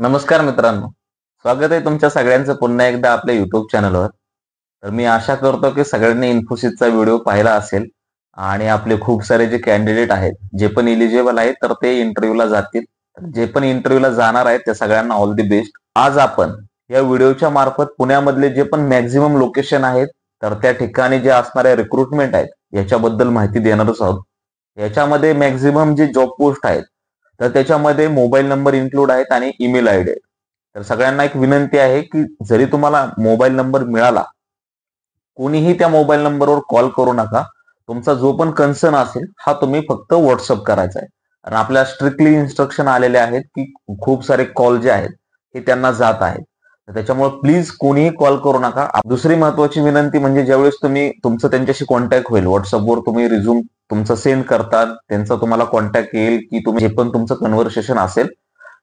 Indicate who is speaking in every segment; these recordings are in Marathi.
Speaker 1: नमस्कार मित्रांनो, स्वागत आहे तुमच्या सगळ्यांचं पुन्हा एकदा आपल्या युट्यूब चॅनलवर. तर मी आशा करतो की सगळ्यांनी इन्फोसिसचा व्हिडिओ पाहिला असेल आणि आपले खूप सारे जे कॅन्डिडेट आहेत, जे पण इलिजिबल आहेत, तर ते इंटरव्ह्यूला जातील. जे पण इंटरव्ह्यूला जाणार आहेत त्या सगळ्यांना ऑल दी बेस्ट. आज आपण या व्हिडिओच्या मार्फत पुण्यामधले जे पण मॅक्झिमम लोकेशन आहेत, तर त्या ठिकाणी जे असणाऱ्या रिक्रुटमेंट आहेत याच्याबद्दल माहिती देणारच आहोत. याच्यामध्ये मॅक्झिमम जे जॉब पोस्ट आहेत, तर त्याच्यामध्ये मोबाईल नंबर इन्क्लूड आहेत आणि ईमेल आयडी आहे. तर सगळ्यांना एक विनंती आहे की जरी तुम्हाला मोबाईल नंबर मिळाला, कोणीही त्या मोबाईल नंबरवर कॉल करू नका. तुमचा जो पण कन्सर्न असेल हा तुम्ही फक्त व्हॉट्सअप करायचा आहे. आणि आपल्या स्ट्रिक्टली इन्स्ट्रक्शन आलेले आहेत की खूप सारे कॉल जे आहेत हे त्यांना जात आहेत. तर त्याच्यामुळे प्लीज कोणीही कॉल करू नका. दुसरी महत्वाची विनंती म्हणजे ज्यावेळेस तुम्ही तुमचं त्यांच्याशी कॉन्टॅक्ट होईल, व्हॉट्सअपवर तुम्ही रिझ्यूम तुमचं सेंड करतात, त्यांचा तुम्हाला कॉन्टॅक्ट येईल की तुम्ही जे पण तुमचं कन्व्हर्सेशन असेल,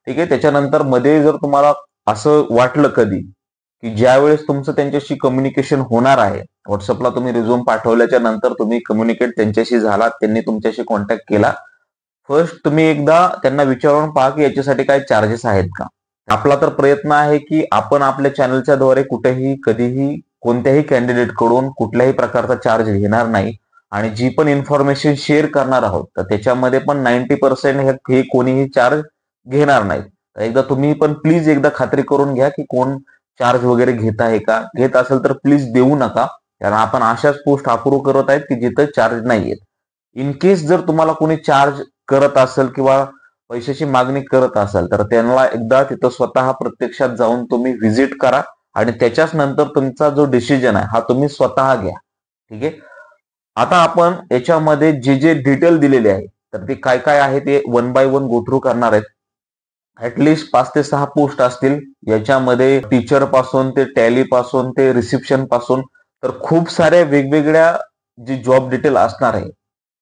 Speaker 1: ठीक आहे. त्याच्यानंतर मध्ये जर तुम्हाला असं वाटलं कधी की ज्या वेळेस तुमचं त्यांच्याशी कम्युनिकेशन होणार आहे, व्हॉट्सअपला तुम्ही रिझ्यूम पाठवल्याच्या नंतर तुम्ही कम्युनिकेट त्यांच्याशी झाला, त्यांनी तुमच्याशी कॉन्टॅक्ट केला, फर्स्ट तुम्ही एकदा त्यांना विचारून पहा की याच्यासाठी काही चार्जेस आहेत का. आपला तर प्रयत्न आहे की आपण आपल्या चॅनलच्या द्वारे कुठेही कधीही कोणत्याही कॅन्डिडेट कडून कुठल्याही प्रकारचा चार्ज घेणार नाही. आणि जी पण इन्फॉर्मेशन शेअर करणार आहोत तर त्याच्यामध्ये पण 90% हे कोणीही चार्ज घेणार नाहीत. तर एकदा तुम्ही पण प्लीज एकदा खात्री करून घ्या की कोण चार्ज वगैरे घेत आहे का. घेत असेल तर प्लीज देऊ नका, कारण आपण अशाच पोस्ट अप्रूव्ह करत आहेत की जिथं चार्ज नाहीयेत. इन केस जर तुम्हाला कोणी चार्ज करत असेल किंवा पैशाची मागणी करत असेल तर त्यांना एकदा तिथं स्वतः प्रत्यक्षात जाऊन तुम्ही व्हिजिट करा आणि त्याच्याच नंतर तुमचा जो डिसिजन आहे हा तुम्ही स्वतः घ्या. ठीक आहे. आता आपण याच्यामध्ये जे जे डिटेल दिलेले आहे तर ते काय काय आहे ते one by one go through करणार आहेत. ऍटलिस्ट 5 ते 6 पोस्ट असतील याच्यामध्ये. टीचर पासून ते टॅली पासून ते रिसेप्शन पासून तर खूप साऱ्या वेगवेगळ्या जी जॉब डिटेल असणार आहे.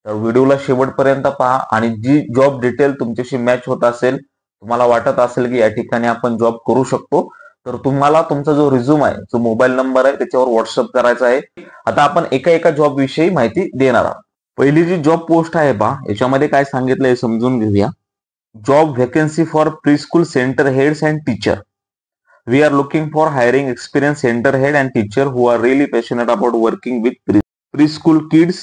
Speaker 1: तर व्हिडिओला शेवटपर्यंत पहा आणि जी जॉब डिटेल तुमच्याशी मॅच होत असेल, तुम्हाला वाटत असेल की या ठिकाणी आपण जॉब करू शकतो, तर तुम्हाला तुमचा जो रिझ्यूम आहे, जो मोबाईल नंबर आहे त्याच्यावर व्हॉट्सअप करायचा आहे. आता आपण एका एका जॉब विषयी माहिती देणार आहोत. पहिली जी जॉब पोस्ट आहे पहा, याच्यामध्ये काय सांगितलंय समजून घेऊया. Job vacancy for preschool centre heads and teacher. We are looking for hiring experienced center head and teacher who are really passionate about working with preschool kids.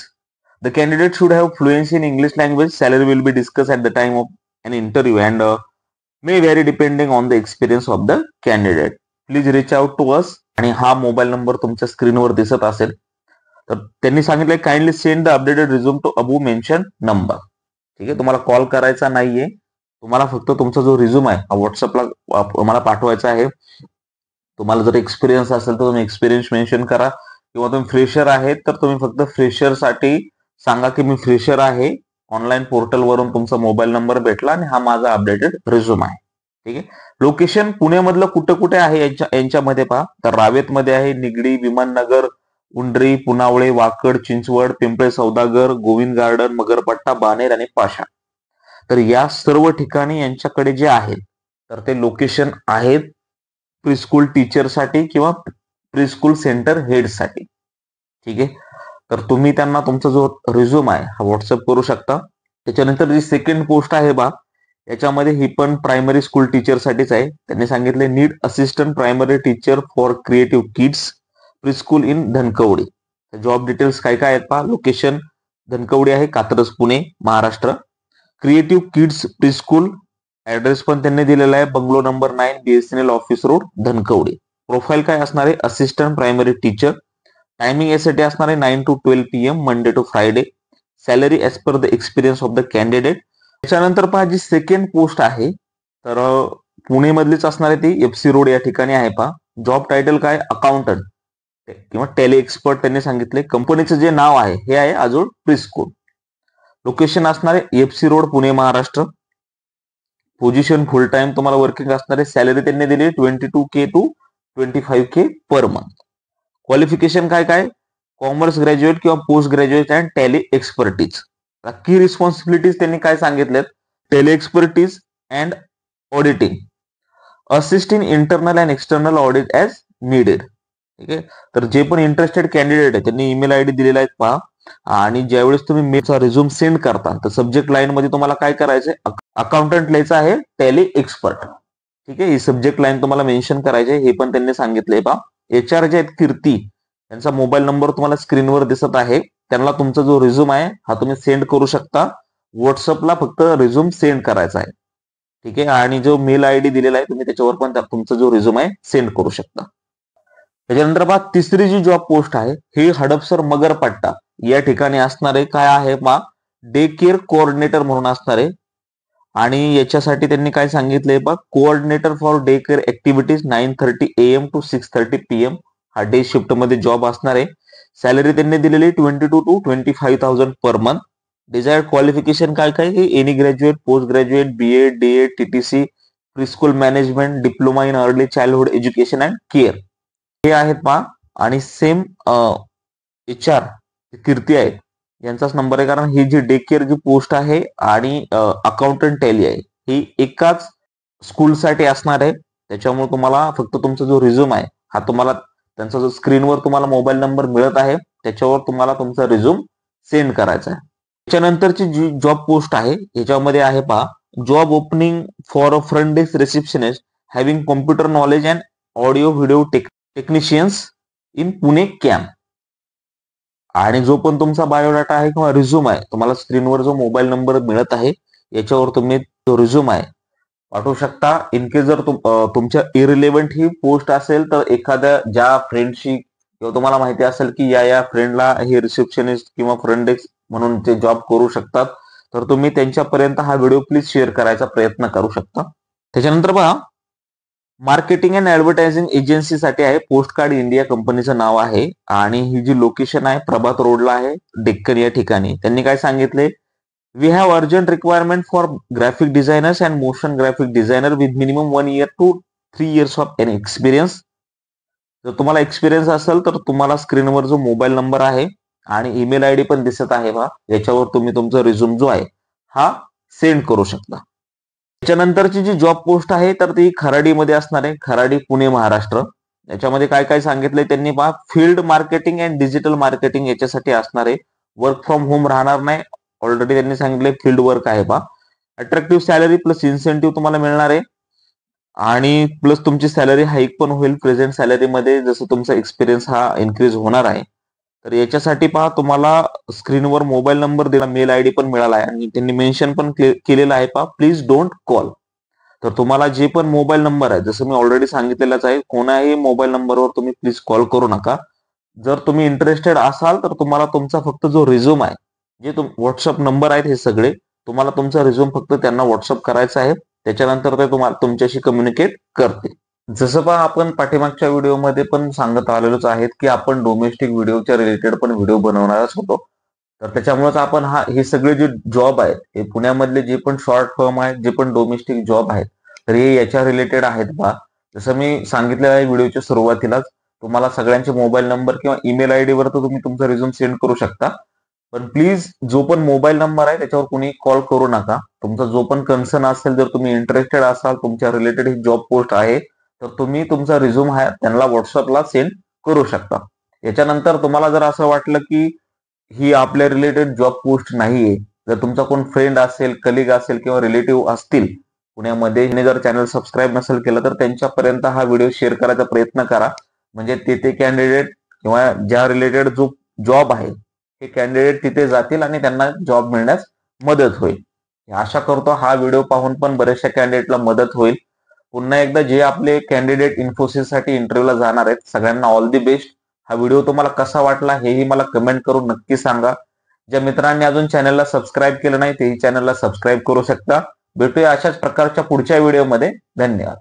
Speaker 1: The candidate should have fluency in English language. Salary will be discussed at the time of an interview and may vary depending on the experience of the candidate. Please reach out to us. आणि हा मोबाईल नंबर तुमच्या स्क्रीनवर दिसत असेल. तर त्यांनी सांगितलंय kindly send the updated resume to above mentioned number. ठीक आहे. तुम्हाला कॉल करायचा नाहीये, तुम्हाला फक्त तुमचा जो रिझ्यूम आहे हा व्हॉट्सअपला मला पाठवायचा आहे. तुम्हाला जर एक्सपिरियन्स असेल तर तुम्ही एक्सपिरियन्स मेन्शन करा, किंवा तुम्ही फ्रेशर आहेत तर तुम्ही फक्त फ्रेशर साठी सांगा की मी फ्रेशर आहे, ऑनलाईन पोर्टल वरून तुमचा मोबाईल नंबर भेटला आणि हा माझा अपडेटेड रिझ्यूम आहे. ठीक आहे. लोकेशन पुण्यामधलं कुठे कुठे आहे यांच्यामध्ये पहा. तर रावेतमध्ये आहे, निगडी, विमाननगर, उंडरी, पुनावळे, वाकड, चिंचवड, पिंपळे सौदागर, गोविंद गार्डन, मगरपट्टा, बानेर आणि पाषाण. तर या सर्व ठिकाणी यांच्याकडे जे आहेत तर ते लोकेशन आहेत प्रीस्कूल टीचरसाठी किंवा प्रीस्कूल सेंटर हेडसाठी. ठीक आहे. तर तुम्ही त्यांना तुमचा जो रिझ्यूम आहे हा व्हॉट्सअप करू शकता. त्याच्यानंतर जी सेकंड पोस्ट आहे बा, याच्यामध्ये ही पण प्रायमरी स्कूल टीचरसाठीच आहे. त्यांनी सांगितले need assistant primary teacher for creative kids preschool in Dhankawadi. Job details काय काय आहेत पहा. लोकेशन धनकवडी आहे, Katraj, Pune, Maharashtra. Creative kids preschool, address पण त्यांनी दिलेला आहे, bungalow number 9, BSNL office road, Dhankawadi. Profile काय असणार आहे, असिस्टंट प्रायमरी टीचर. टायमिंग यासाठी असणार आहे 9 to 12 PM Monday to Friday. Salary as per the experience of the candidate. त्याच्यानंतर पहा जी सेकंड पोस्ट आहे तर पुणे मधलीच असणार आहे, ती FC रोड या ठिकाणी आहे पहा. जॉब टायटल काय, अकाउंटंट किंवा टेली एक्सपर्ट त्यांनी सांगितले. कंपनीचं जे नाव आहे हे आहे आजोळ प्रीस्कूल. लोकेशन असणार आहे FC road, Pune, Maharashtra. Position फुल टाइम तुम्हाला वर्किंग असणार आहे. सॅलरी त्यांनी दिली 22K to 25K per month. Qualification काय काय, कॉमर्स ग्रॅज्युएट किंवा post graduate and tally expertise. की रिस्पॉन्सिबिलिटीज त्यांनी काय सांगितल्यात, tally expertise and auditing, assist in internal and external audit as needed. ठीक आहे. तर जे पण इंटरेस्टेड कॅन्डिडेट आहे त्यांनी ईमेल आयडी दिलेला आहे पहा. आणि ज्यावेळेस तुम्ही मेलचा रिझ्यूम सेंड करता तर सब्जेक्ट लाईन मध्ये तुम्हाला काय करायचंय, अकाउंटंट लिहायचं आहे, टॅली एक्सपर्ट. ठीक आहे, ही सब्जेक्ट लाईन तुम्हाला मेन्शन करायची आहे, हे पण त्यांनी सांगितलंय पहा. HR जे आहेत कीर्ती, त्यांचा मोबाईल नंबर तुम्हाला स्क्रीनवर दिसत आहे. त्यांना तुमचा जो रिझ्यूम आहे हा तुम्ही सेंड करू शकता. व्हॉट्सअपला फक्त रिझ्यूम सेंड करायचा आहे. ठीक आहे, आणि जो मेल ID दिलेला आहे तुम्ही त्याच्यावर पण तुमचा जो रिझ्यूम आहे सेंड करू शकता. त्याच्यानंतर पहा, तिसरी जी जॉब पोस्ट आहे ही हडपसर मगरपट्टा या ठिकाणी असणार आहे. काय आहे पहा, डे केअर कोऑर्डिनेटर म्हणून असणार आहे. आणि याच्यासाठी त्यांनी काय सांगितलंय पहा, coordinator for day care activities 9:30 AM to 6:30 PM हा डे शिफ्ट मध्ये जॉब असणार आहे. सॅलरी त्यांनी दिलेली 22 to 25,000 per month. Desired qualification काय काय, any graduate, post graduate, BA, DA, TTC, preschool management, diploma in early childhood education and care हे आहेत पहा. आणि सेम HR कीर्ती आहेत यांचाच नंबर आहे, कारण ही जी डे केअर जी पोस्ट आहे आणि अकाउंटंट टॅली आहे ही एकाच स्कूलसाठी असणार आहे. त्याच्यामुळे तुम्हाला फक्त तुमचा जो रिझ्यूम आहे हा तुम्हाला त्यांचा जो स्क्रीनवर तुम्हाला मोबाईल नंबर मिळत आहे त्याच्यावर तुम्हाला तुमचा रिझ्यूम सेंड करायचा आहे. त्याच्यानंतरची जी जॉब पोस्ट आहे याच्यामध्ये आहे पहा, job opening for a front desk receptionist having computer knowledge and audio video technicians in Pune camp. आणि जो पण तुमचा बायोडाटा आहे किंवा रिझ्यूम आहे तुम्हाला स्क्रीनवर जो मोबाईल नंबर मिळत आहे याच्यावर तुम्ही जो रिझ्यूम आहे पाठवू शकता. इन केस जर तुमच्या इरिलेव्हंट ही पोस्ट असेल तर एखाद्या ज्या फ्रेंडशी किंवा तुम्हाला माहिती असेल की या फ्रेंडला हे रिसेप्शनिस्ट किंवा फ्रंट डेस्क म्हणून ते जॉब करू शकतात तर तुम्ही त्यांच्यापर्यंत हा व्हिडिओ प्लीज शेअर करायचा प्रयत्न करू शकता. त्याच्यानंतर पहा, मार्केटिंग अँड ऍडव्हर्टायझिंग एजन्सीसाठी आहे. पोस्ट कार्ड इंडिया कंपनीचं नाव आहे आणि ही जी लोकेशन आहे प्रभात रोडला आहे, डेक्कन या ठिकाणी. त्यांनी काय सांगितले, we have urgent requirement for graphic designers and motion graphic designer with minimum 1 year to 3 years of an experience. जर तुम्हाला एक्सपिरियन्स असेल तर तुम्हाला स्क्रीनवर जो मोबाईल नंबर आहे आणि ईमेल ID पण दिसत आहे बा, याच्यावर तुम्ही तुमचा रिझ्यूम जो आहे हा सेंड करू शकता. त्याच्यानंतरची जी जॉब पोस्ट आहे तर ती खराडीमध्ये असणार आहे, खराडी पुणे महाराष्ट्र. याच्यामध्ये काय काय सांगितलंय त्यांनी पहा, field marketing and digital marketing याच्यासाठी असणार आहे. वर्क फ्रॉम होम राहणार नाही, ऑलरेडी त्यांनी सांगितलंय फील्ड वर्क आहे पहा. अट्रॅक्टिव्ह सॅलरी प्लस इन्सेंटिव्ह तुम्हाला मिळणार आहे आणि प्लस तुमची सॅलरी हाईक पण होईल प्रेझेंट सॅलरीमध्ये जसं तुमचा एक्सपिरियन्स हा इन्क्रीज होणार आहे. तर याच्यासाठी पहा तुम्हाला स्क्रीनवर मोबाईल नंबर दिला, मेल ID पण मिळाला आहे आणि त्यांनी मेन्शन पण केलेलं आहे पहा, प्लीज डोंट कॉल. तर तुम्हाला जे पण मोबाईल नंबर आहे जसं मी ऑलरेडी सांगितलेलंच आहे, कोणाही मोबाईल नंबरवर तुम्ही प्लीज कॉल करू नका. जर तुम्ही इंटरेस्टेड असाल तर तुम्हाला तुमचा फक्त जो रिझ्यूम आहे, जे व्हॉट्सअप नंबर आहेत हे सगळे, तुम्हाला तुमचा रिझ्यूम फक्त त्यांना व्हॉट्सअप करायचा आहे. त्याच्यानंतर ते तुम्हाला तुमच्याशी कम्युनिकेट करते. जसं पहा आपण पाठीमागच्या व्हिडिओमध्ये पण सांगत आलेलोच आहेत की आपण डोमेस्टिक व्हिडिओच्या रिलेटेड पण व्हिडिओ बनवणारच होतो. तर त्याच्यामुळेच आपण हे सगळे जे जॉब आहेत हे पुण्यामधले जे पण शॉर्ट फॉर्म आहेत, जे पण डोमेस्टिक जॉब आहेत तर हे याच्या रिलेटेड आहेत पहा. जसं मी सांगितलेलं आहे व्हिडिओच्या सुरुवातीलाच, तुम्हाला सगळ्यांचे मोबाईल नंबर किंवा ईमेल ID वर तर तुम्ही तुमचा रिझ्यूम सेंड करू शकता. पण प्लीज जो पण मोबाईल नंबर आहे त्याच्यावर कोणी कॉल करू नका. तुमचा जो पण कन्सर्न असेल, जर तुम्ही इंटरेस्टेड असाल, तुमच्या रिलेटेड ही जॉब पोस्ट आहे तर तुम्ही तुमचा रिझ्यूम आहे त्यांना व्हॉट्सअपला सेंड करू शकता. याच्यानंतर तुम्हाला जर असं वाटलं की ही आपल्या रिलेटेड जॉब पोस्ट नाहीये, जर तुमचा कोण फ्रेंड असेल, कलिग असेल किंवा रिलेटिव्ह असतील पुण्यामध्ये, जर चॅनल सबस्क्राईब नसेल केलं तर त्यांच्यापर्यंत हा व्हिडिओ शेअर करायचा प्रयत्न करा. म्हणजे ते कॅन्डिडेट किंवा ज्या रिलेटेड जो जॉब आहे हे कॅन्डिडेट तिथे जातील आणि त्यांना जॉब मिळण्यास मदत होईल. आशा करतो हा व्हिडिओ पाहून पण बऱ्याचशा कॅन्डिडेटला मदत होईल. पुन्हा एकदा जे आपले कॅन्डिडेट इन्फोसिससाठी इंटरव्ह्यूला जाणार आहेत सगळ्यांना ऑल दी बेस्ट. हा व्हिडिओ तुम्हाला कसा वाटला हेही मला कमेंट करून नक्की सांगा. ज्या मित्रांनी अजून चॅनलला सबस्क्राईब केलं नाही तेही चॅनलला सबस्क्राईब करू शकता. भेटूया अशाच प्रकारच्या पुढच्या व्हिडिओमध्ये. धन्यवाद.